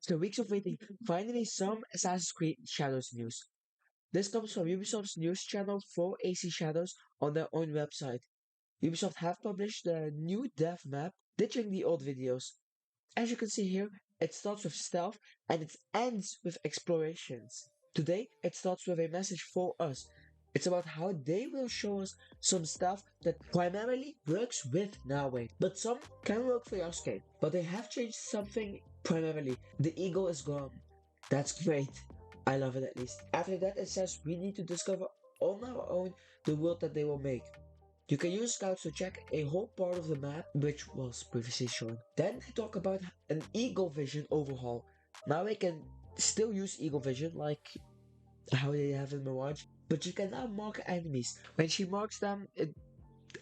After weeks of waiting, finally some Assassin's Creed Shadows news. This comes from Ubisoft's news channel for AC Shadows on their own website. Ubisoft have published the new dev map, ditching the old videos. As you can see here, it starts with stealth and it ends with explorations. Today, it starts with a message for us. It's about how they will show us some stuff that primarily works with Naoe, but some can work for Yasuke. But they have changed something primarily. The eagle is gone. That's great. I love it at least. After that, it says we need to discover on our own the world that they will make. You can use scouts to check a whole part of the map, which was previously shown. Then they talk about an eagle vision overhaul. Now we can still use eagle vision like how they have in Mirage, but you can now mark enemies. When she marks them,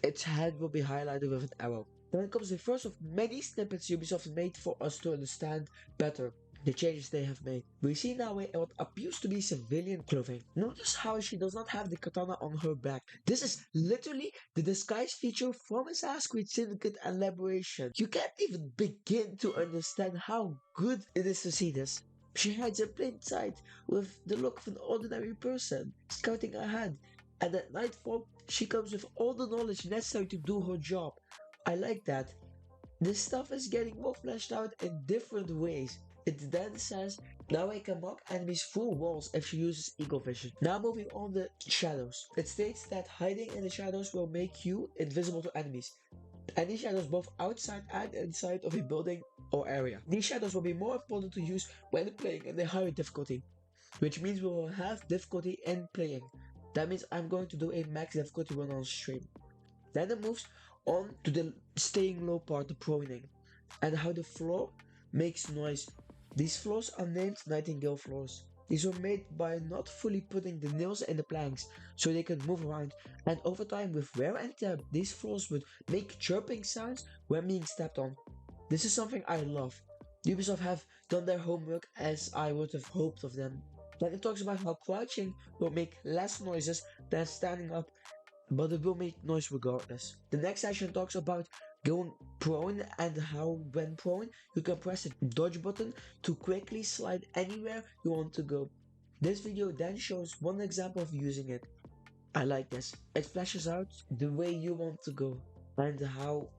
its head will be highlighted with an arrow. Then comes the first of many snippets Ubisoft made for us to understand better the changes they have made. We see now what appears to be civilian clothing. Notice how she does not have the katana on her back. This is literally the disguise feature from Assassin's Creed Syndicate and Liberation. You can't even begin to understand how good it is to see this. She hides in plain sight with the look of an ordinary person, scouting ahead, and at nightfall, she comes with all the knowledge necessary to do her job. I like that. This stuff is getting more fleshed out in different ways. It then says, now I can mark enemies through walls if she uses eagle vision. Now moving on the shadows. It states that hiding in the shadows will make you invisible to enemies. Any shadows both outside and inside of a building or area. These shadows will be more important to use when playing in a higher difficulty, which means we will have difficulty in playing. That means I'm going to do a max difficulty run on stream. Then it moves on to the staying low part, the proning, and how the floor makes noise. These floors are named Nightingale floors. These were made by not fully putting the nails in the planks so they can move around, and over time with wear and tear these floors would make chirping sounds when being stepped on. This is something I love. Ubisoft have done their homework as I would have hoped of them. Then it talks about how crouching will make less noises than standing up, but it will make noise regardless. The next section talks about going prone and how when prone you can press the dodge button to quickly slide anywhere you want to go. This video then shows one example of using it. I like this. It flashes out the way you want to go and how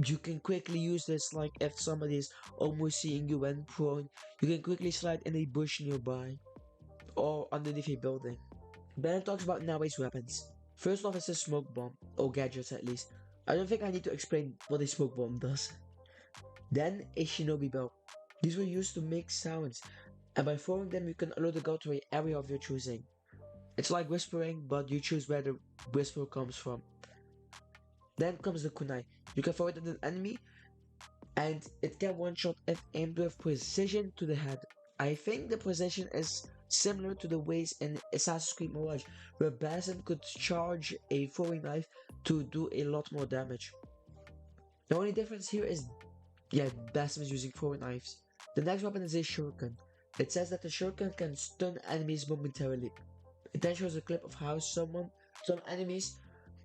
you can quickly use this, like if somebody is almost seeing you when prone, you can quickly slide in a bush nearby or underneath a building. Then it talks about Naoe's weapons. First off, it's a smoke bomb, or gadgets at least. I don't think I need to explain what a smoke bomb does. Then a shinobi bell. These were used to make sounds, and by throwing them you can alert the god to an area of your choosing. It's like whispering, but you choose where the whisper comes from. Then comes the kunai. You can throw it at an enemy, and it can one-shot if aimed with precision to the head. I think the precision is similar to the ways in Assassin's Creed Mirage, where Basim could charge a throwing knife to do a lot more damage. The only difference here is, Basim is using throwing knives. The next weapon is a shuriken. It says that the shuriken can stun enemies momentarily. It then shows a clip of how some enemies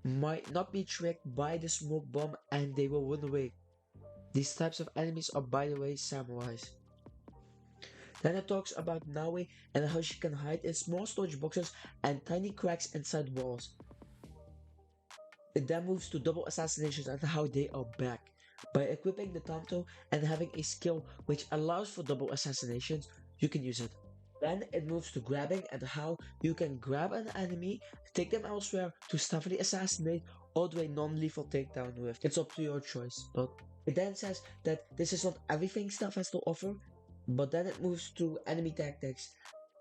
might not be tricked by the smoke bomb and they will run away. These types of enemies are, by the way, samurais. Then it talks about Naoe and how she can hide in small storage boxes and tiny cracks inside walls. It then moves to double assassinations and how they are back. By equipping the Tanto and having a skill which allows for double assassinations, you can use it. Then it moves to grabbing and how you can grab an enemy, take them elsewhere to stealthily assassinate or do a non-lethal takedown with. It's up to your choice, but it then says that this is not everything Stealth has to offer, but then it moves to enemy tactics.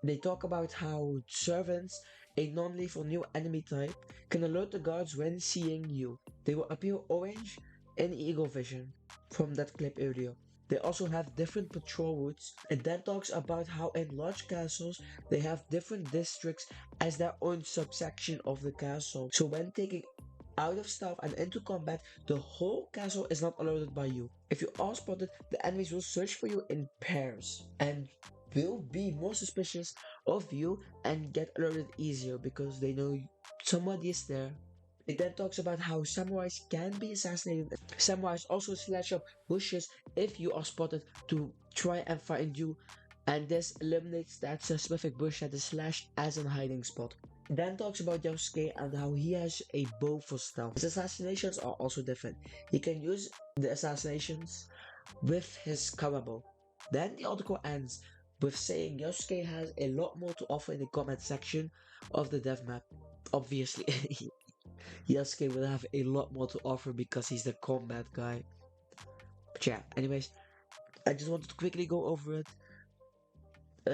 They talk about how servants, a non-lethal new enemy type, can alert the guards when seeing you. They will appear orange in eagle vision from that clip earlier. They also have different patrol routes. It then talks about how in large castles they have different districts as their own subsection of the castle. So when taking out of stealth and into combat, the whole castle is not alerted by you. If you are spotted, the enemies will search for you in pairs and will be more suspicious of you and get alerted easier because they know somebody is there. It then talks about how samurais can be assassinated. Samurais also slash up bushes if you are spotted to try and find you, and this eliminates that specific bush that is slashed as a hiding spot. It then talks about Yasuke and how he has a bow for stealth. His assassinations are also different. He can use the assassinations with his Karabo. Then the article ends with saying Yosuke has a lot more to offer in the comment section of the dev map. Obviously, Yasuke will have a lot more to offer because he's the combat guy. But yeah, anyways, I just wanted to quickly go over it.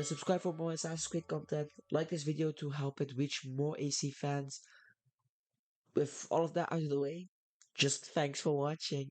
Subscribe for more Assassin's Creed content. Like this video to help it reach more AC fans. With all of that out of the way, just thanks for watching.